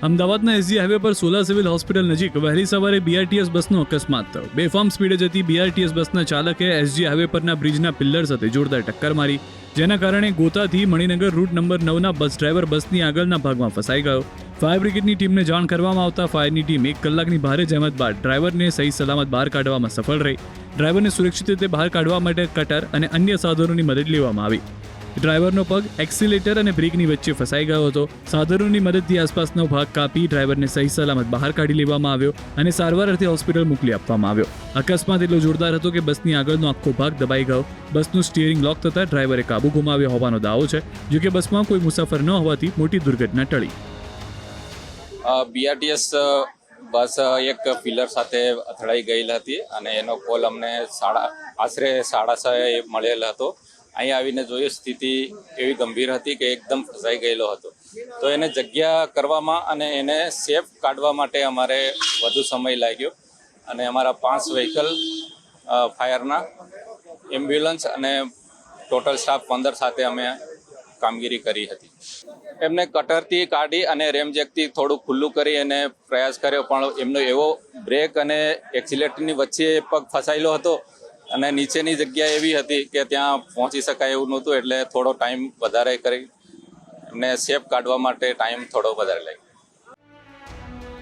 અમદાવાદના SG highway પર Sola civil hospital નજીક વહેલી સવારે બીઆરટીએસ બસનો અકસ્માત થયો। બેફામ સ્પીડે જતી બીઆરટીએસ બસના ચાલકે એસજી હાઈવે પરના બ્રિજના પિલ્લર સાથે જોરદાર ટક્કર મારી, જેના કારણે ગોતાથી મણિનગર રૂટ નંબર 9ના બસ ડ્રાઈવર બસની આગળના ભાગમાં ફસાઈ ગયો। ફાયર બ્રિગેડની ટીમને જાણ કરવામાં આવતા ફાયરની ટીમ 1 કલાકની ભારે જહેમત બાદ ડ્રાઈવરને સહી સલામત બહાર કાઢવામાં સફળ રહી। ડ્રાઈવરને સુરક્ષિત રીતે બહાર કાઢવા માટે કટર અને અન્ય સાધનોની મદદ લેવામાં આવી। ડ્રાઈવરનો પગ એક્સિલેટર અને બ્રેકની વચ્ચે ફસાઈ ગયો હતો। સાધનોની મદદથી આસપાસનો ભાગ કાપી ડ્રાઈવરને સહી સલામત બહાર કાઢી લેવામાં આવ્યો અને સારવાર અર્થે હોસ્પિટલ મોકલી આપવામાં આવ્યો। અકસ્માત એટલો જોરદાર હતો કે બસની આગળનો આખો ભાગ દબાઈ ગયો। બસનું સ્ટીયરિંગ લોક થતાં ડ્રાઈવરે કાબુ ગુમાવ્યો હોવાનો દાવો છે, જો કે બસમાં કોઈ મુસાફર ન હોવાથી મોટી દુર્ઘટના ટળી। બીઆરટીએસ બસ એક પિલર સાથે અથડાઈ ગયેલ હતી અને એનો કોલ અમને આશરે 6:30 મળેલ હતો। અહીં આવીને જોયું, સ્થિતિ એવી ગંભીર હતી કે એકદમ ફસાઈ ગયેલો હતો। તો એને જગ્યા કરવામાં અને એને સેફ કાઢવા માટે અમારે વધુ સમય લાગ્યો અને અમારા 5 વ્હીકલ ફાયરના, એમ્બ્યુલન્સ અને ટોટલ સ્ટાફ 15 સાથે અમે કામગીરી કરી હતી। એમને કટરથી કાઢી અને રેમજેકથી થોડું ખુલ્લું કરી એને પ્રયાસ કર્યો, પણ એમનો એવો બ્રેક અને એક્સિલેટરની વચ્ચે પગ ફસાયેલો હતો અને નીચેની જગ્યા એવી હતી કે ત્યાં પહોંચી શકાય એવું નહોતું, એટલે થોડો ટાઈમ વધારે કરી એમને સેફ કાઢવા માટે ટાઈમ થોડો વધારે લાગ્યો।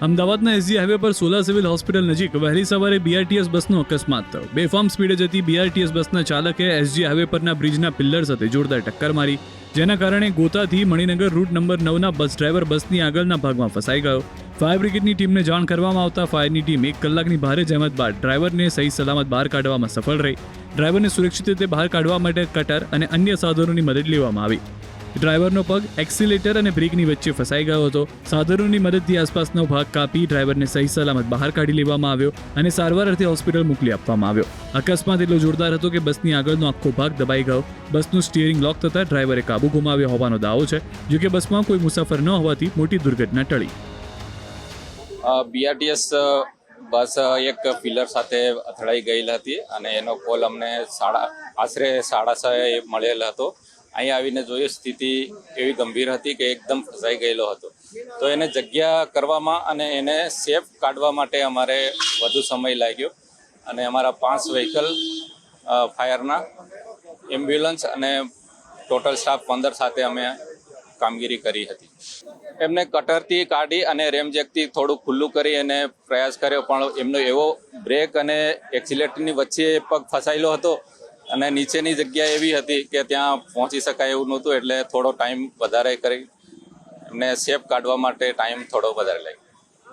અમદાવાદના એસજી હાઈવે પર સોલા સિવિલ હોસ્પિટલ નજીક વહેલી સવારે બીઆરટીએસ બસનો અકસ્માત થયો। બેફામ સ્પીડે જતી બીઆરટીએસ બસના ચાલકે એસજી હાઈવે પરના બ્રિજના પિલ્લર સાથે જોરદાર ટક્કર મારી, જેના કારણે ગોતાથી મણિનગર રૂટ નંબર 9ના બસ ડ્રાઈવર બસની આગળના ભાગમાં ફસાઈ ગયો। ફાયર બ્રિગેડની ટીમને જાણ કરવામાં આવતા ફાયરની ટીમ 1 કલાકની ભારે જહેમત બાદ ડ્રાઈવરને સહી સલામત બહાર કાઢવામાં સફળ રહી। ડ્રાઈવરને સુરક્ષિત રીતે બહાર કાઢવા માટે કટર અને અન્ય સાધનોની મદદ લેવામાં આવી। ડ્રાઈવરનો પગ એક્સિલેટર અને બ્રેકની વચ્ચે ફસાઈ ગયો હતો। સાધનોની મદદથી આસપાસનો ભાગ કાપી ડ્રાઈવરને સહી સલામત બહાર કાઢી લેવામાં આવ્યો અને સારવાર અર્થે હોસ્પિટલ મોકલી આપવામાં આવ્યો। અકસ્માત એટલો જોરદાર હતો કે બસની આગળનો આખો ભાગ દબાઈ ગયો। બસનું સ્ટીયરિંગ લોક થતાં ડ્રાઈવરે કાબુ ગુમાવ્યો હોવાનો દાવો છે, જો કે બસમાં કોઈ મુસાફર ન હોવાથી મોટી દુર્ઘટના ટળી। બીઆરટીએસ બસ એક પિલર સાથે અથડાઈ ગયેલ હતી અને એનો કોલ અમને આશરે 6:30 મળેલ હતો। અહીં આવીને જોયું, સ્થિતિ એવી ગંભીર હતી કે એકદમ ફસાઈ ગયેલો હતો। તો એને જગ્યા કરવામાં અને એને સેફ કાઢવા માટે અમારે વધુ સમય લાગ્યો અને અમારા 5 વ્હીકલ ફાયરના, એમ્બ્યુલન્સ અને ટોટલ સ્ટાફ 15 સાથે અમે કામગીરી કરી હતી। એમને કટરથી કાઢી અને રેમજેકથી થોડું ખુલ્લું કરી એને પ્રયાસ કર્યો, પણ એમનો એવો બ્રેક અને એક્સિલેટરની વચ્ચે પગ ફસાયેલો હતો અને નીચેની જગ્યા એવી હતી કે ત્યાં પહોંચી શકાય એવું નહોતું, એટલે થોડો ટાઈમ વધારે કરી એમને સેફ કાઢવા માટે ટાઈમ થોડો વધારે લાગ્યો।